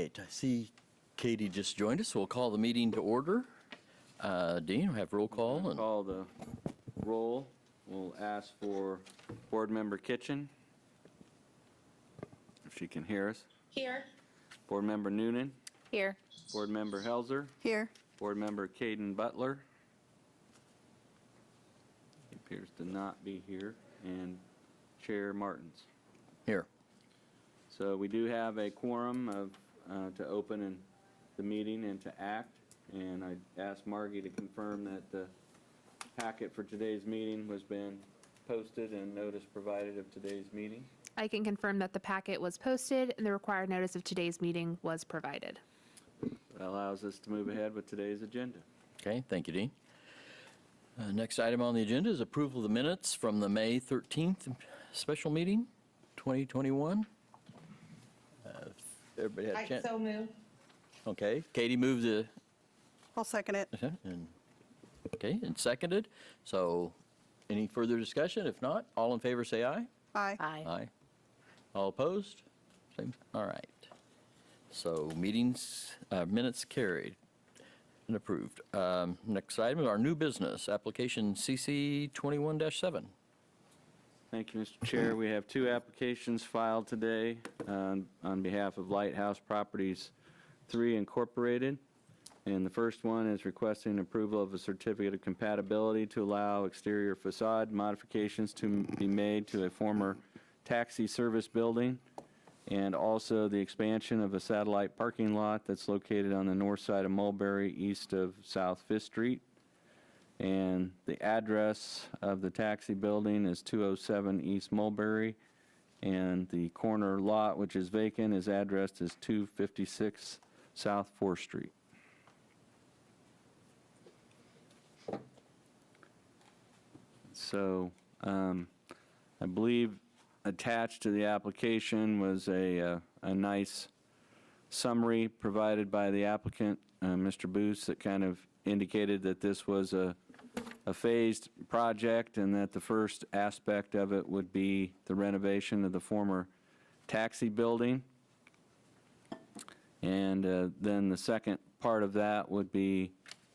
right, I see Katie just joined us, so we'll call the meeting to order. Dean, we'll have roll call. And Call the roll. We'll ask for Board Member Kitchen, if she can hear us. Here. Board Member Noonan. Here. Board Member Helzer. Here. Board Member Caden Butler. He appears to not be here. And Chair Martins. here. So we do have a quorum to open the meeting and to act. And I asked Margie to confirm that the packet for today's meeting was been posted and notice provided of today's meeting. I can confirm that the packet was posted and the required notice of today's meeting was provided. That allows us to move ahead with today's agenda. Okay, thank you, Dean. Next item on the agenda is approval of the minutes from the May 13th special meeting, 2021. Everybody had a chance? So move. Okay, Katie moved the, I'll second it. and, okay, and seconded. So any further discussion? If not, all in favor say aye. Aye. Aye. All opposed? Same, all right. So minutes carried and approved. Next item is our new business, application CC 21-7. Thank you, Mr. Chair. We have two applications filed today on behalf of Lighthouse Properties 3 Incorporated. And the first one is requesting approval of a certificate of compatibility to allow exterior facade modifications to be made to a former taxi service building, and also the expansion of a satellite parking lot that's located on the north side of Mulberry, east of South 5th Street. And the address of the taxi building is 207 East Mulberry, and the corner lot, which is vacant, is addressed as 256 South 4th Street. So I believe attached to the application was a nice summary provided by the applicant, Mr. Booth, that kind of indicated that this was a phased project and that the first aspect of it would be the renovation of the former taxi building. And then the second part of that would be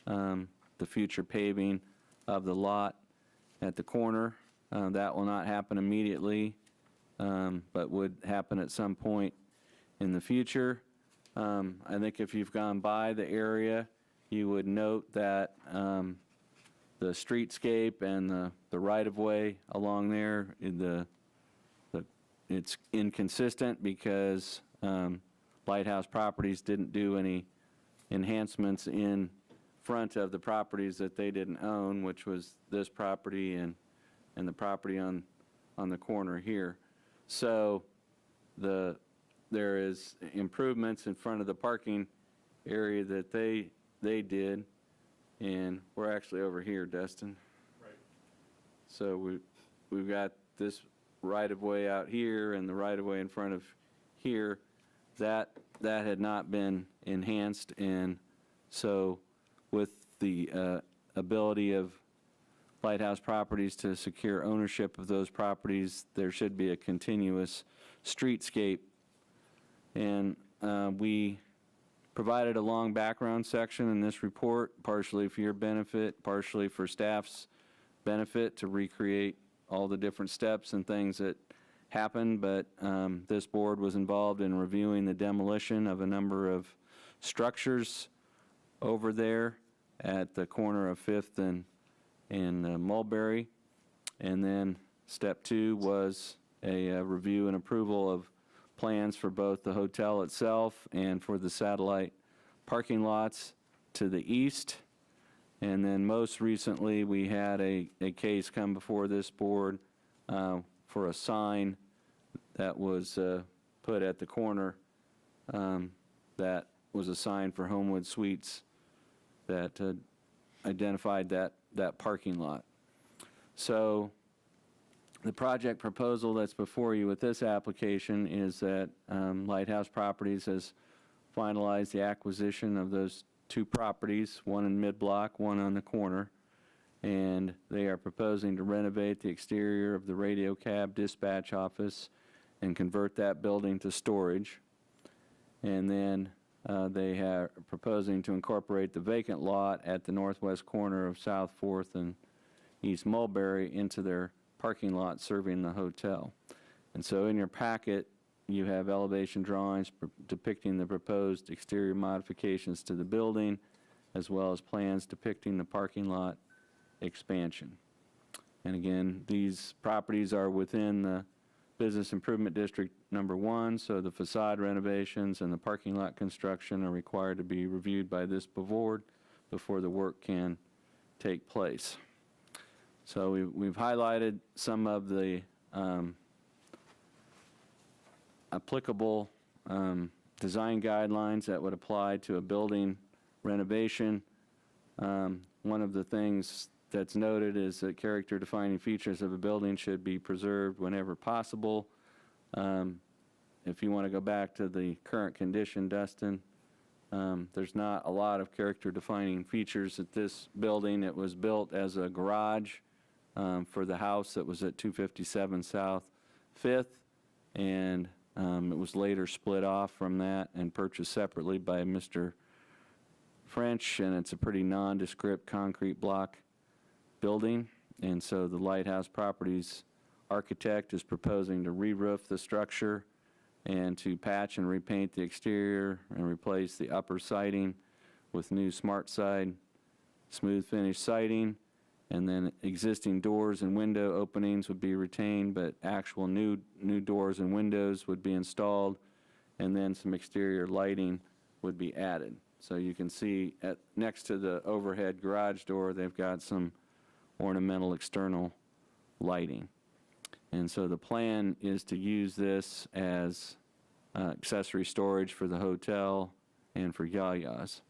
the future paving of the lot at the corner. That will not happen immediately, but would happen at some point in the future. I think if you've gone by the area, you would note that the streetscape and the right-of-way along there, it's inconsistent because Lighthouse Properties didn't do any enhancements in front of the properties that they didn't own, which was this property and the property on the corner here. So there is improvements in front of the parking area that they did, and we're actually over here, Dustin. Right. So we've got this right-of-way out here and the right-of-way in front of here. That had not been enhanced, and so with the ability of Lighthouse Properties to secure ownership of those properties, there should be a continuous streetscape. And we provided a long background section in this report, partially for your benefit, partially for staff's benefit, to recreate all the different steps and things that happened. But this board was involved in reviewing the demolition of a number of structures over there at the corner of 5th and Mulberry. And then step 2 was a review and approval of plans for both the hotel itself and for the satellite parking lots to the east. And then most recently, we had a case come before this board for a sign that was put at the corner that was a sign for Homewood Suites that identified that parking lot. So the project proposal that's before you with this application is that Lighthouse Properties has finalized the acquisition of those two properties, one in mid-block, one on the corner, and they are proposing to renovate the exterior of the radio cab dispatch office and convert that building to storage. And then They are proposing to incorporate the vacant lot at the northwest corner of South 4th and East Mulberry into their parking lot serving the hotel. And so in your packet, you have elevation drawings depicting the proposed exterior modifications to the building, as well as plans depicting the parking lot expansion. And again, these properties are within the Business Improvement District Number 1, so the facade renovations and the parking lot construction are required to be reviewed by this board before the work can take place. So we've highlighted some of the applicable design guidelines that would apply to a building renovation. One of the things that's noted is that character-defining features of a building should be preserved whenever possible. If you want to go back to the current condition, Dustin, there's not a lot of character-defining features at this building. It was built as a garage for the house that was at 257 South 5th, and it was later split off from that and purchased separately by Mr. French, and it's a pretty nondescript concrete block building. And so the Lighthouse Properties architect is proposing to re-roof the structure and to patch and repaint the exterior and replace the upper siding with new smart side, smooth finish siding, and then existing doors and window openings would be retained, but actual new doors and windows would be installed, and then some exterior lighting would be added. So you can see next to the overhead garage door, they've got some ornamental external lighting. And so the plan is to use this as accessory storage for the hotel and for Yayas.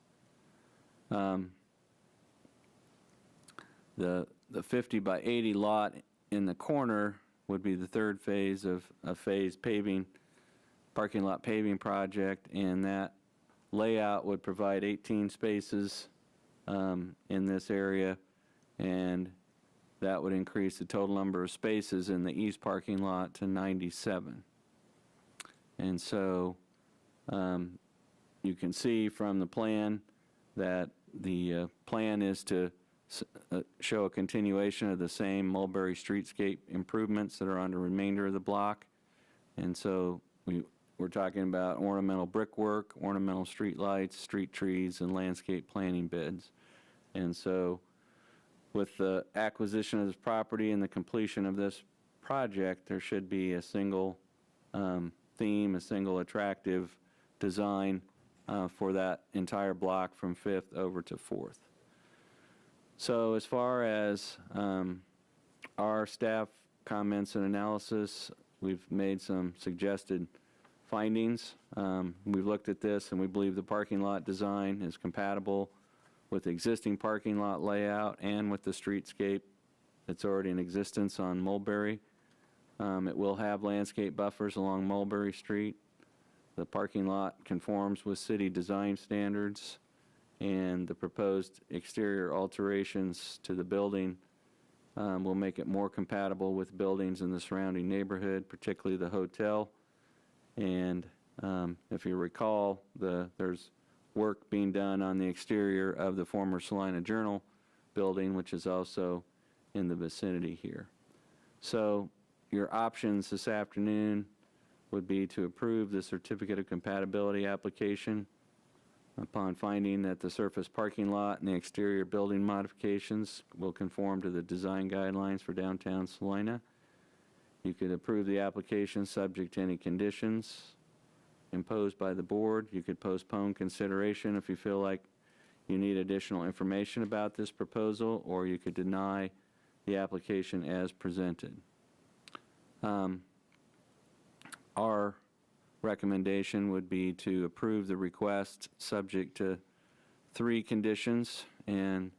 The 50 by 80 lot in the corner would be the third phase of a phased paving, parking lot paving project, and that layout would provide 18 spaces in this area, and that would increase the total number of spaces in the east parking lot to 97. And so you can see from the plan that the plan is to show a continuation of the same Mulberry streetscape improvements that are on the remainder of the block. And so we're talking about ornamental brickwork, ornamental street lights, street trees, and landscape planting beds. And so with the acquisition of this property and the completion of this project, there should be a single theme, a single attractive design for that entire block from 5th over to 4th. So as far as our staff comments and analysis, we've made some suggested findings. We've looked at this and we believe the parking lot design is compatible with existing parking lot layout and with the streetscape that's already in existence on Mulberry. It will have landscape buffers along Mulberry Street. The parking lot conforms with city design standards, and the proposed exterior alterations to the building will make it more compatible with buildings in the surrounding neighborhood, particularly the hotel. And if you recall, there's work being done on the exterior of the former Salina Journal building, which is also in the vicinity here. So your options this afternoon would be to approve the certificate of compatibility application upon finding that the surface parking lot and the exterior building modifications will conform to the design guidelines for downtown Salina. You could approve the application subject to any conditions imposed by the board. You could postpone consideration if you feel like you need additional information about this proposal, or you could deny the application as presented. Our recommendation would be to approve the request subject to 3 conditions, and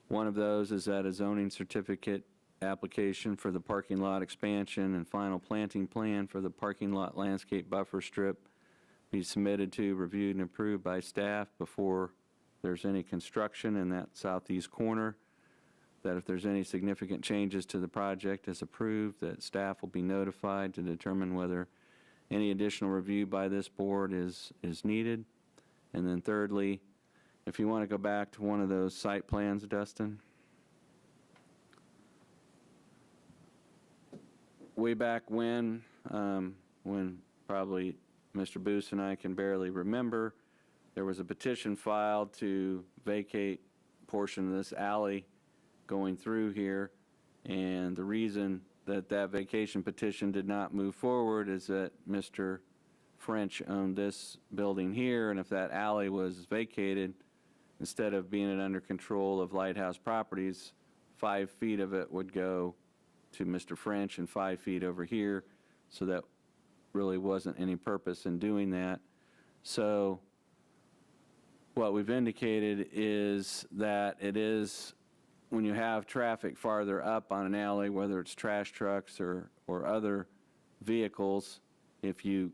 one of those is that a zoning certificate application for the parking lot expansion and final planting plan for the parking lot landscape buffer strip be submitted to, reviewed, and approved by staff before there's any construction in that southeast corner. That if there's any significant changes to the project as approved, that staff will be notified to determine whether any additional review by this board is needed. And then thirdly, if you want to go back to one of those site plans, Dustin. Way back when probably Mr. Boos and I can barely remember, there was a petition filed to vacate a portion of this alley going through here. And the reason that that vacation petition did not move forward is that Mr. French owned this building here, and if that alley was vacated, instead of being under control of Lighthouse Properties, 5 feet of it would go to Mr. French and 5 feet over here, so that really wasn't any purpose in doing that. So what we've indicated is that it is, when you have traffic farther up on an alley, whether it's trash trucks or other vehicles, if you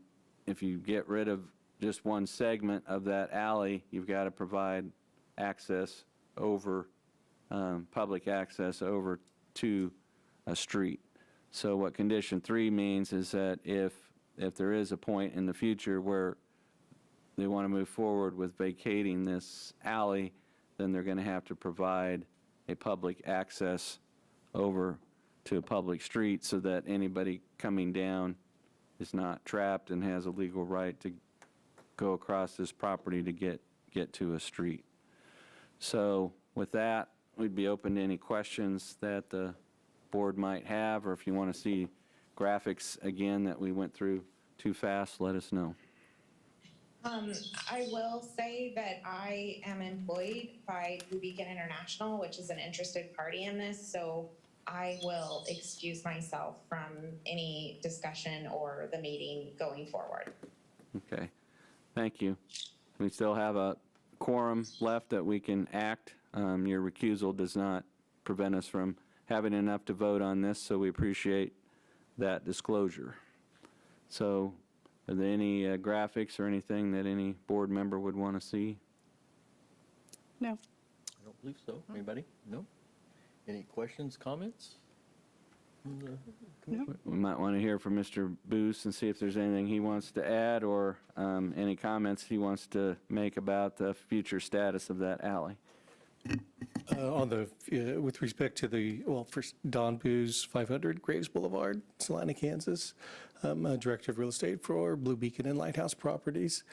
get rid of just one segment of that alley, you've got to provide access over, public access over to a street. So what condition 3 means is that if there is a point in the future where they want to move forward with vacating this alley, then they're going to have to provide a public access over to a public street so that anybody coming down is not trapped and has a legal right to go across this property to get to a street. So with that, we'd be open to any questions that the board might have, or if you want to see graphics again that we went through too fast, let us know. I will say that I am employed by Blue Beacon International, which is an interested party in this, so I will excuse myself from any discussion or the meeting going forward. Okay, thank you. We still have a quorum left that we can act. Your recusal does not prevent us from having enough to vote on this, so we appreciate that disclosure. So, are there any graphics or anything that any board member would want to see? No. I don't believe so. Anybody? No? Any questions, comments? From the commission? We might want to hear from Mr. Boos and see if there's anything he wants to add or any comments he wants to make about the future status of that alley. With respect to first, Don Booz, 500 Graves Boulevard, Salina, Kansas. I'm Director of Real Estate for Blue Beacon and Lighthouse Properties.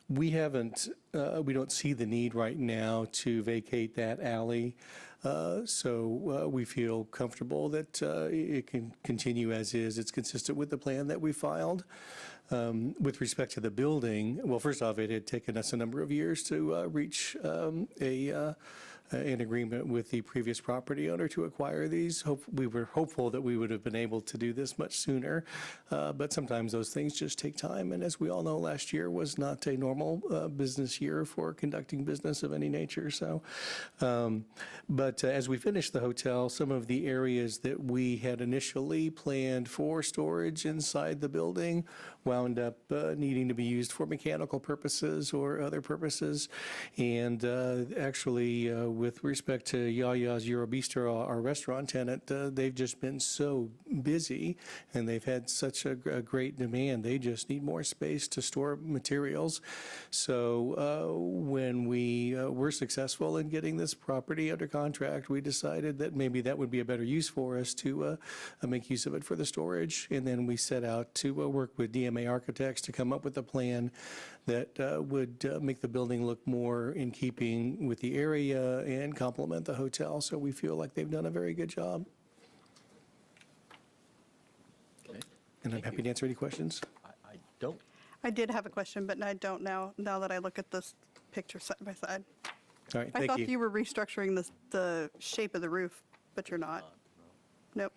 We don't see the need right now to vacate that alley, so we feel comfortable that it can continue as is. It's consistent with the plan that we filed. With respect to the building, well, first off, it had taken us a number of years to reach an agreement with the previous property owner to acquire these. We were hopeful that we would have been able to do this much sooner, but sometimes those things just take time. And as we all know, last year was not a normal business year for conducting business of any nature. So, but as we finished the hotel, some of the areas that we had initially planned for storage inside the building wound up needing to be used for mechanical purposes or other purposes. And actually, with respect to Yaya's Euro Bistro, our restaurant tenant, they've just been so busy and they've had such a great demand. They just need more space to store materials. So when we were successful in getting this property under contract, we decided that maybe that would be a better use for us to make use of it for the storage. And then we set out to work with DMA Architects to come up with a plan that would make the building look more in keeping with the area and complement the hotel. So we feel like they've done a very good job. Okay. And I'm happy to answer any questions. I don't. I did have a question, but I don't now that I look at this picture side by side. All right, I thank thought you. you were restructuring the shape of the roof, but you're not. Nope.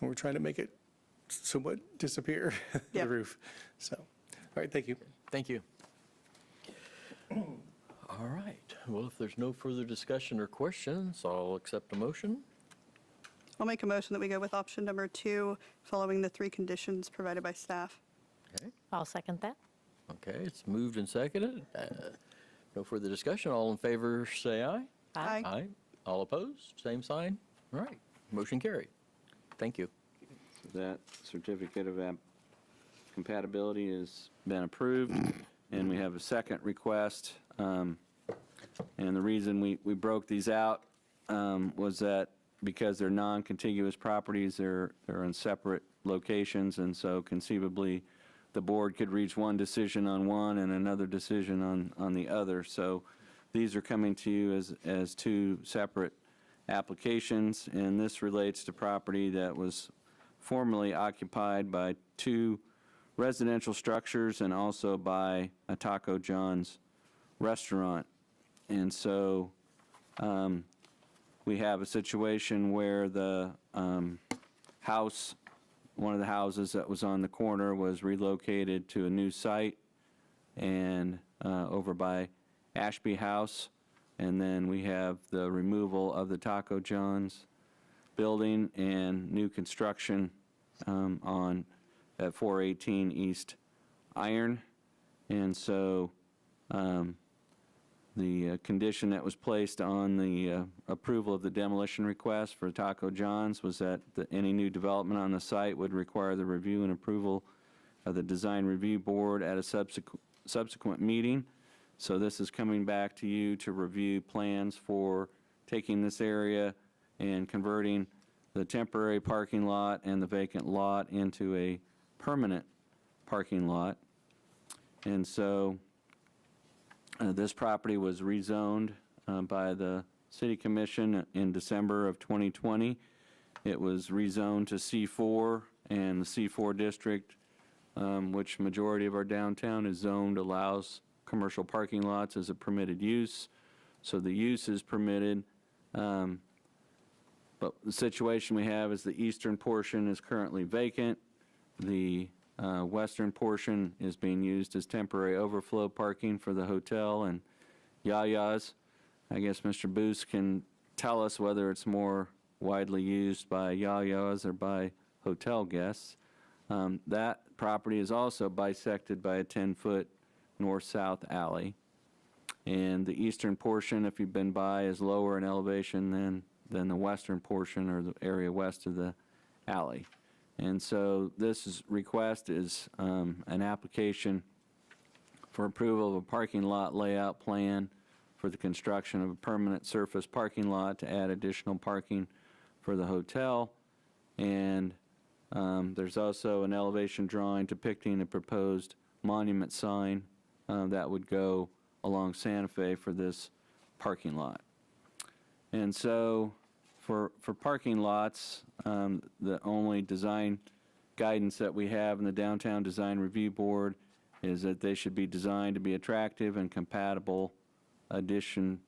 And we're trying to make it somewhat disappear, the Yep. roof. So, all right, thank you. Thank you. All right. Well, if there's no further discussion or questions, I'll accept a motion. I'll make a motion that we go with option number 2, following the 3 conditions provided by staff. Okay. I'll second that. Okay, it's moved and seconded. No further discussion. All in favor, say aye. Aye. Aye. All opposed, same sign. All right, motion carried. Thank you. That certificate of compatibility has been approved. and we have a second request. And the reason we broke these out was that because they're non-contiguous properties, they're in separate locations, and so conceivably, the board could reach one decision on one and another decision on the other. So these are coming to you as two separate applications, and this relates to property that was formerly occupied by two residential structures and also by a Taco John's restaurant. And so we have a situation where the house, one of the houses that was on the corner, was relocated to a new site and over by Ashby House. And then we have the removal of the Taco John's building and new construction at 418 East Iron. And so the condition that was placed on the approval of the demolition request for Taco John's was that any new development on the site would require the review and approval of the design review board at a subsequent meeting. So this is coming back to you to review plans for taking this area and converting the temporary parking lot and the vacant lot into a permanent parking lot. And so this property was rezoned by the City Commission in December of 2020. It was rezoned to C4, and the C4 district, which majority of our downtown is zoned, allows commercial parking lots as a permitted use. So the use is permitted. But the situation we have is the eastern portion is currently vacant. The western portion is being used as temporary overflow parking for the hotel and Yaya's. I guess Mr. Booth can tell us whether it's more widely used by Yaya's or by hotel guests. That property is also bisected by a 10-foot north-south alley. And the eastern portion, if you've been by, is lower in elevation than the western portion or the area west of the alley. And so this request is an application for approval of a parking lot layout plan for the construction of a permanent surface parking lot to add additional parking for the hotel. And there's also an elevation drawing depicting a proposed monument sign that would go along Santa Fe for this parking lot. And so for parking lots, the only design guidance that we have in the Downtown Design Review Board is that they should be designed to be attractive and compatible addition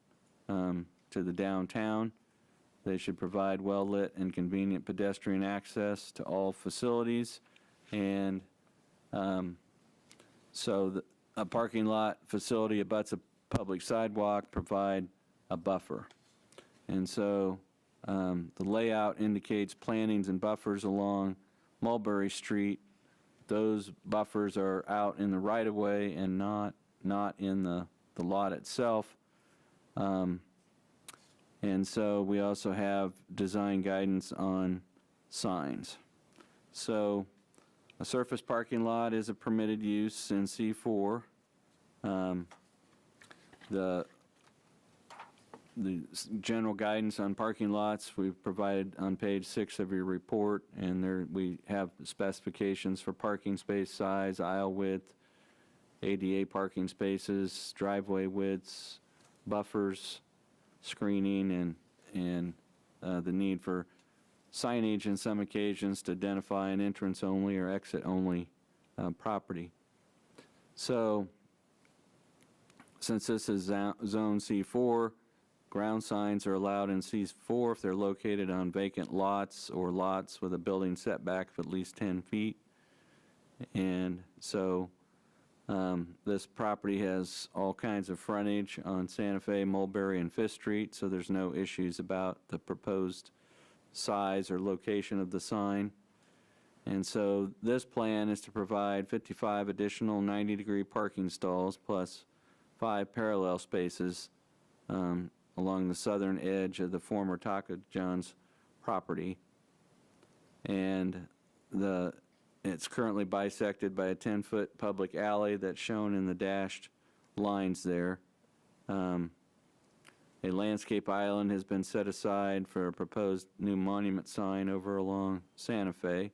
to the downtown. They should provide well-lit and convenient pedestrian access to all facilities. And so a parking lot facility abuts a public sidewalk, provide a buffer. And so the layout indicates plantings and buffers along Mulberry Street. Those buffers are out in the right-of-way and not in the lot itself. And so we also have design guidance on signs. So a surface parking lot is a permitted use in C4. The general guidance on parking lots we've provided on page 6 of your report, and there we have specifications for parking space size, aisle width, ADA parking spaces, driveway widths, buffers, screening, and the need for signage in some occasions to identify an entrance-only or exit-only property. So since this is Zone C4, ground signs are allowed in C4 if they're located on vacant lots or lots with a building setback of at least 10 feet. And so this property has all kinds of frontage on Santa Fe, Mulberry, and Fifth Street, so there's no issues about the proposed size or location of the sign. And so this plan is to provide 55 additional 90-degree parking stalls plus 5 parallel spaces along the southern edge of the former Taco John's property. And the It's currently bisected by a 10-foot public alley that's shown in the dashed lines there. A landscape island has been set aside for a proposed new monument sign over along Santa Fe,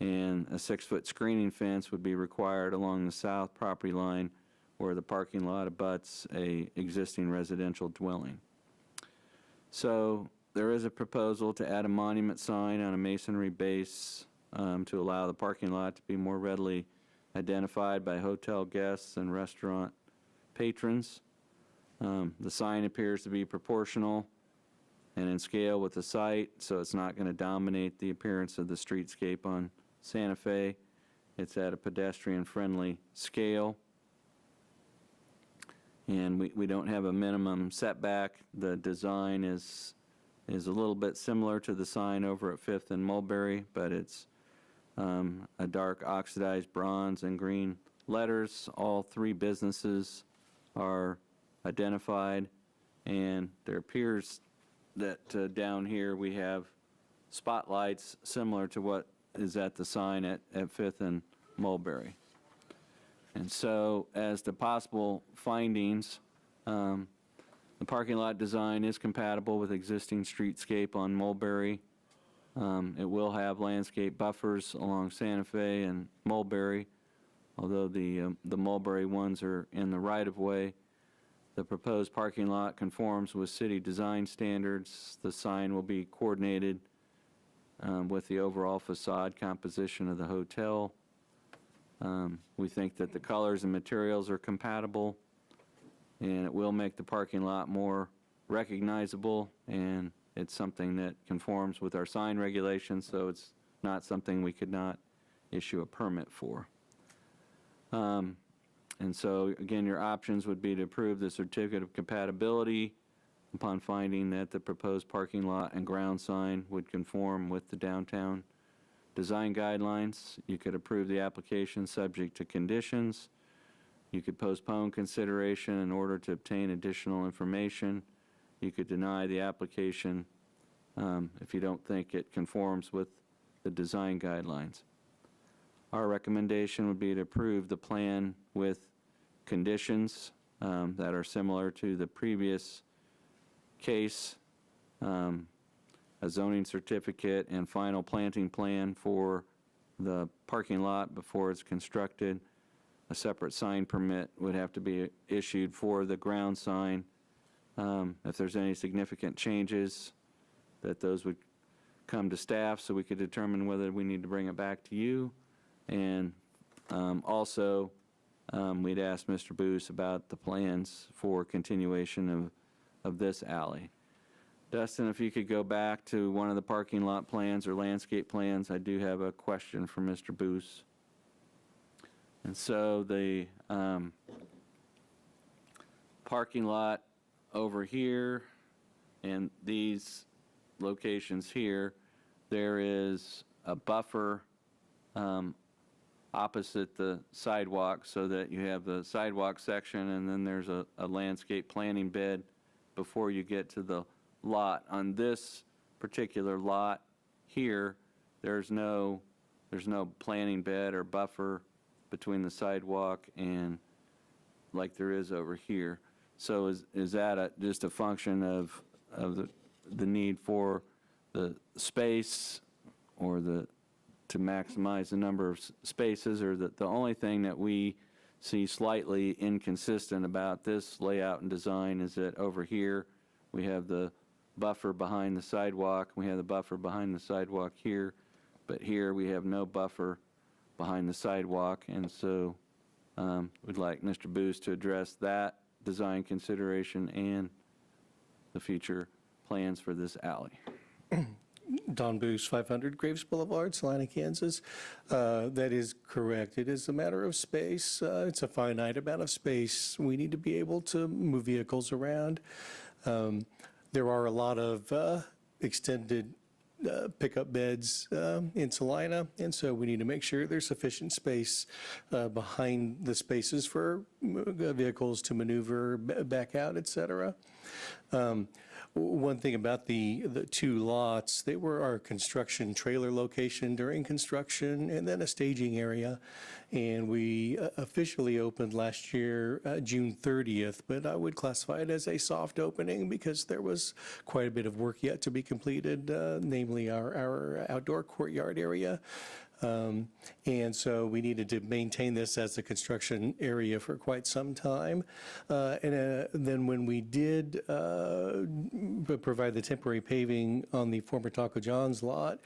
and a 6-foot screening fence would be required along the south property line where the parking lot abuts a existing residential dwelling. So there is a proposal to add a monument sign on a masonry base to allow the parking lot to be more readily identified by hotel guests and restaurant patrons. The sign appears to be proportional and in scale with the site, so it's not going to dominate the appearance of the streetscape on Santa Fe. It's at a pedestrian-friendly scale. And we don't have a minimum setback. The design is a little bit similar to the sign over at 5th and Mulberry, but it's a dark oxidized bronze and green letters. All 3 businesses are identified, and there appears that down here we have spotlights similar to what is at the sign at 5th and Mulberry. And so as to possible findings, the parking lot design is compatible with existing streetscape on Mulberry. It will have landscape buffers along Santa Fe and Mulberry, although the Mulberry ones are in the right-of-way. The proposed parking lot conforms with city design standards. The sign will be coordinated with the overall facade composition of the hotel. We think that the colors and materials are compatible, and it will make the parking lot more recognizable, and it's something that conforms with our sign regulations, so it's not something we could not issue a permit for. And so, again, your options would be to approve the certificate of compatibility upon finding that the proposed parking lot and ground sign would conform with the downtown design guidelines. You could approve the application subject to conditions. You could postpone consideration in order to obtain additional information. You could deny the application if you don't think it conforms with the design guidelines. Our recommendation would be to approve the plan with conditions that are similar to the previous case, a zoning certificate and final planting plan for the parking lot before it's constructed. A separate sign permit would have to be issued for the ground sign. If there's any significant changes, that those would come to staff so we could determine whether we need to bring it back to you. And also, we'd ask Mr. Boos about the plans for continuation of this alley. Dustin, if you could go back to one of the parking lot plans or landscape plans, I do have a question for Mr. Boos. And so the parking lot over here and these locations here, there is a buffer opposite the sidewalk so that you have the sidewalk section, and then there's a landscape planting bed before you get to the lot. On this particular lot here, there's no planting bed or buffer between the sidewalk and like there is over here. So is that just a function of the need for the space or to maximize the number of spaces, or the only thing that we see slightly inconsistent about this layout and design is that over here we have the buffer behind the sidewalk, we have the buffer behind the sidewalk here, but here we have no buffer behind the sidewalk, and so we'd like Mr. Boos to address that design consideration and the future plans for this alley. Don Boos, 500 Graves Boulevard, Salina, Kansas. That is correct. It is a matter of space. It's a finite amount of space. We need to be able to move vehicles around. There are a lot of extended pickup beds in Salina, and so we need to make sure there's sufficient space behind the spaces for vehicles to maneuver back out, et cetera. One thing about the two lots, they were our construction trailer location during construction and then a staging area. And we officially opened last year, June 30th, but I would classify it as a soft opening because there was quite a bit of work yet to be completed, namely our outdoor courtyard area. And so we needed to maintain this as a construction area for quite some time. And then when we did provide the temporary paving on the former Taco John's lot,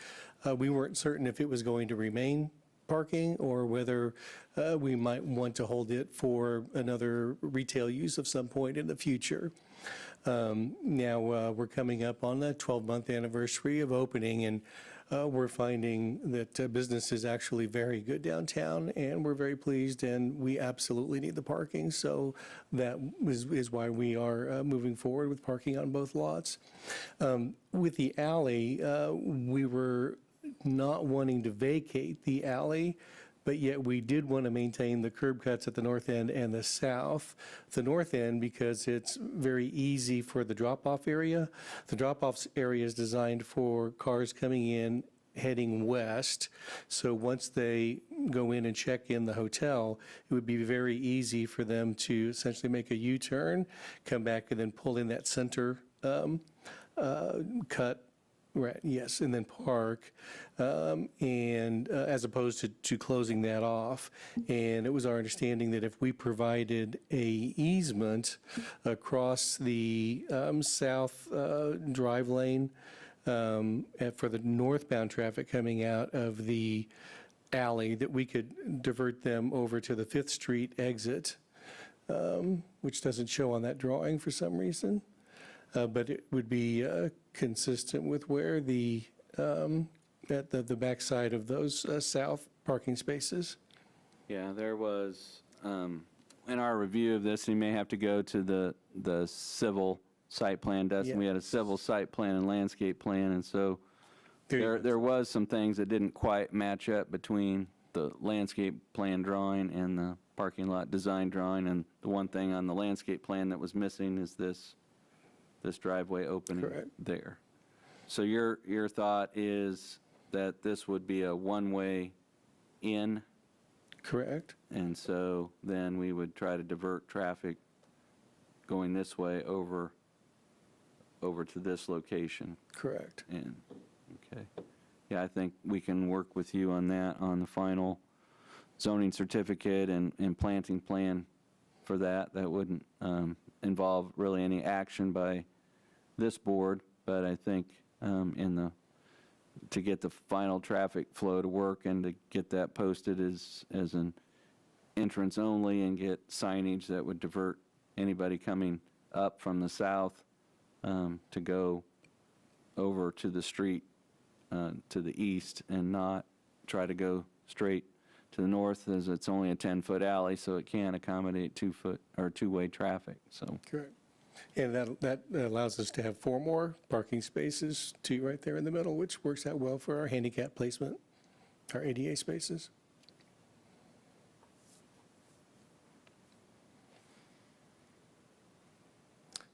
we weren't certain if it was going to remain parking or whether we might want to hold it for another retail use of some point in the future. Now we're coming up on the 12-month anniversary of opening, and we're finding that business is actually very good downtown, and we're very pleased, and we absolutely need the parking. So that is why we are moving forward with parking on both lots. With the alley, we were not wanting to vacate the alley, but yet we did want to maintain the curb cuts at the north end and the south. The north end, because it's very easy for the drop-off area. The drop-off area is designed for cars coming in heading west. So once they go in and check in the hotel, it would be very easy for them to essentially make a U-turn, come back and then pull in that center cut. Right, yes, and then park, and as opposed to closing that off. And it was our understanding that if we provided a easement across the south drive lane for the northbound traffic coming out of the alley, that we could divert them over to the 5th Street exit, which doesn't show on that drawing for some reason. But it would be consistent with where at the backside of those south parking spaces. Yeah, there was, in our review of this, you may have to go to the civil site plan, Dustin. We had a civil site plan and landscape plan, and so there was some things that didn't quite match up between the landscape plan drawing and the parking lot design drawing, and the one thing on the landscape plan that was missing is this driveway opening there. So your thought is that this would be a one-way in? Correct. And so then we would try to divert traffic going this way over to this location. Correct. And, okay. Yeah, I think we can work with you on that, on the final zoning certificate and planting plan for that. That wouldn't involve really any action by this board, but I think to get the final traffic flow to work and to get that posted as an entrance only and get signage that would divert anybody coming up from the south to go over to the street to the east and not try to go straight to the north, as it's only a 10-foot alley, so it can accommodate two-way traffic. So Correct. And that allows us to have 4 more parking spaces, 2 right there in the middle, which works out well for our handicap placement, our ADA spaces.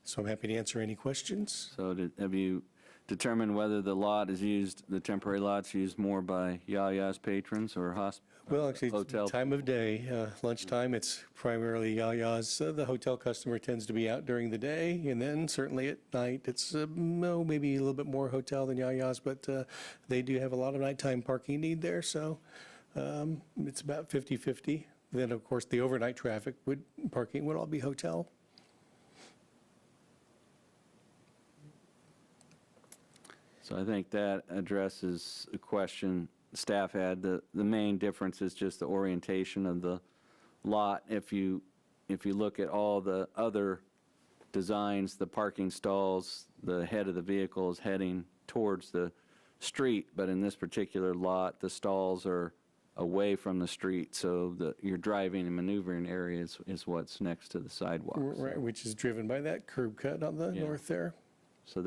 So I'm happy to answer any questions. So have you determined whether the lot is used, the temporary lot's used more by Yaya's patrons or Well, actually, hotel? it's time of day, lunchtime, it's primarily Yaya's. The hotel customer tends to be out during the day, and then certainly at night, it's maybe a little bit more hotel than Yaya's, but they do have a lot of nighttime parking need there, so it's about 50-50. Then, of course, the overnight parking would all be hotel. So I think that addresses a question staff had. The main difference is just the orientation of the lot. If you look at all the other designs, the parking stalls, the head of the vehicle is heading towards the street, but in this particular lot, the stalls are away from the street, so your driving and maneuvering area is what's next to the sidewalk. Right, which is driven by that curb cut on the north there. So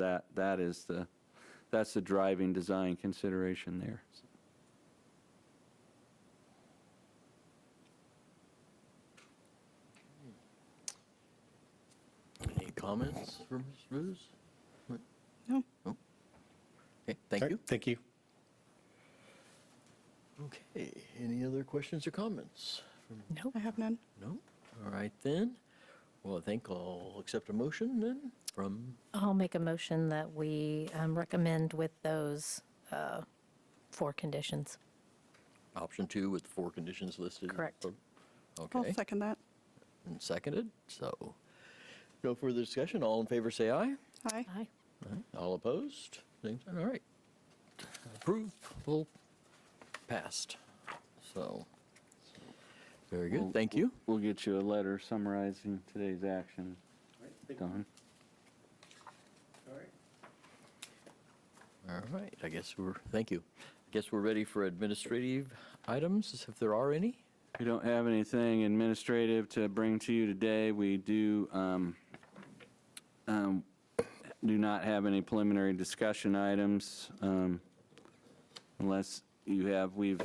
that's the driving design consideration there. Any comments for Ms. Ruse? No. Okay, thank All right, you. Thank you. Okay, any other questions or comments? I have none. No? All right then. Well, I think I'll accept a motion then from, I'll make a motion that we recommend with those 4 conditions. option 2 with 4 conditions listed. Correct. I'll Okay, second that. and seconded, so no further discussion. All in favor, say aye. Aye. Aye. All opposed? Same sign. All right. Approval passed. So, very good, thank you. We'll get you a letter summarizing today's action. Don? All right, I guess thank you. I guess we're ready for administrative items, if there are any. We don't have anything administrative to bring to you today. We do not have any preliminary discussion items, unless you have. We've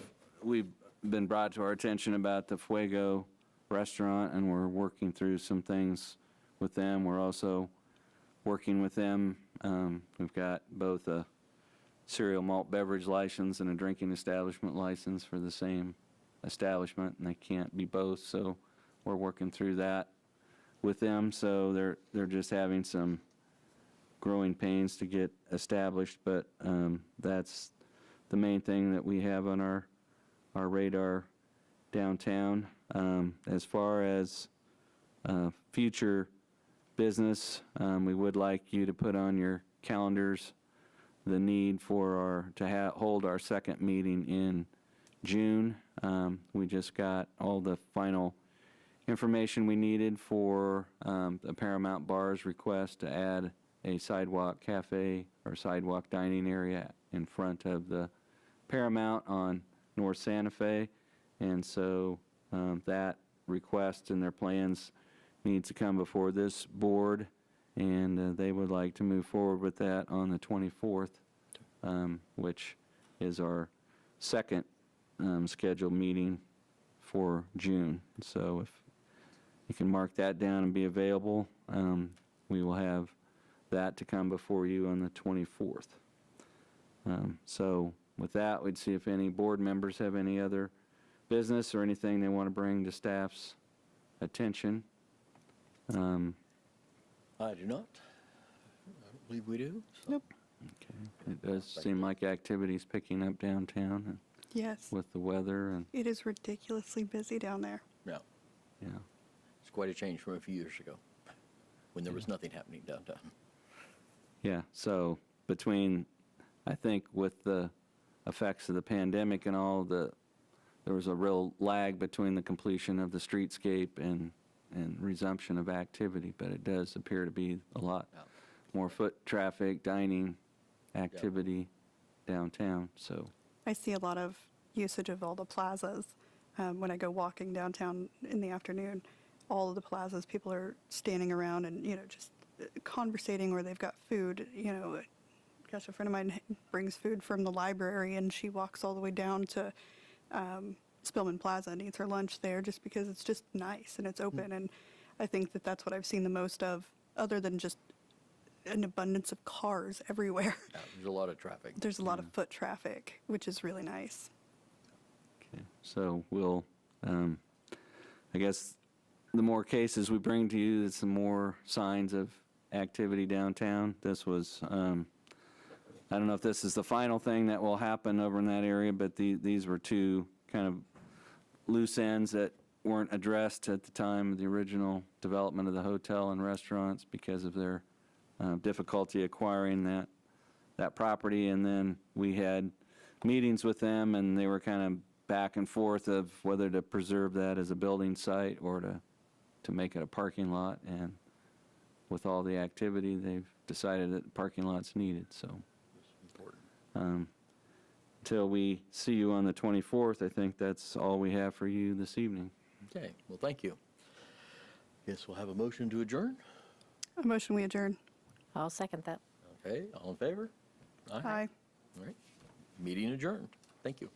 been brought to our attention about the Fuego restaurant, and we're working through some things with them. We're also working with them. We've got both a cereal malt beverage license and a drinking establishment license for the same establishment, and they can't be both, so we're working through that with them. So they're just having some growing pains to get established, but that's the main thing that we have on our radar downtown. As far as future business, we would like you to put on your calendars the need for hold our second meeting in June. We just got all the final information we needed for the Paramount Bar's request to add a sidewalk cafe or sidewalk dining area in front of the Paramount on North Santa Fe. And so that request and their plans need to come before this board, and they would like to move forward with that on the 24th, which is our second scheduled meeting for June. So if you can mark that down and be available, we will have that to come before you on the 24th. So with that, we'd see if any board members have any other business or anything they want to bring to staff's attention. I do not. I don't believe we do. So. Nope. Okay. It does seem like activity's picking up downtown Yes. with the weather, and It is ridiculously busy down there. Yeah, yeah. it's quite a change from a few years ago when there was nothing happening downtown. Yeah, so between, I think with the effects of the pandemic and all, there was a real lag between the completion of the streetscape and resumption of activity, but it does appear to be a lot Yeah. more foot traffic, dining activity downtown, so. I see a lot of usage of all the plazas. When I go walking downtown in the afternoon, all of the plazas, people are standing around and, just conversating, or they've got food. Gosh, a friend of mine brings food from the library, and she walks all the way down to Spillman Plaza and eats her lunch there just because it's just nice and it's open. And I think that that's what I've seen the most of, other than just an abundance of cars everywhere. Yeah, there's a lot of traffic. There's a lot of foot traffic, which is really nice. Okay, so we'll, I guess, the more cases we bring to you, the more signs of activity downtown. This was, I don't know if this is the final thing that will happen over in that area, but these were two kind of loose ends that weren't addressed at the time of the original development of the hotel and restaurants because of their difficulty acquiring that property. And then we had meetings with them, and they were kind of back and forth of whether to preserve that as a building site or to make it a parking lot. And with all the activity, they've decided that the parking lot's needed. So until we see you on the 24th, I think that's all we have for you this evening. Okay, well, thank you. Guess we'll have a motion to adjourn. A motion, we adjourn. I'll second that. Okay, all in favor? Aye. All right, meeting adjourned. Thank you.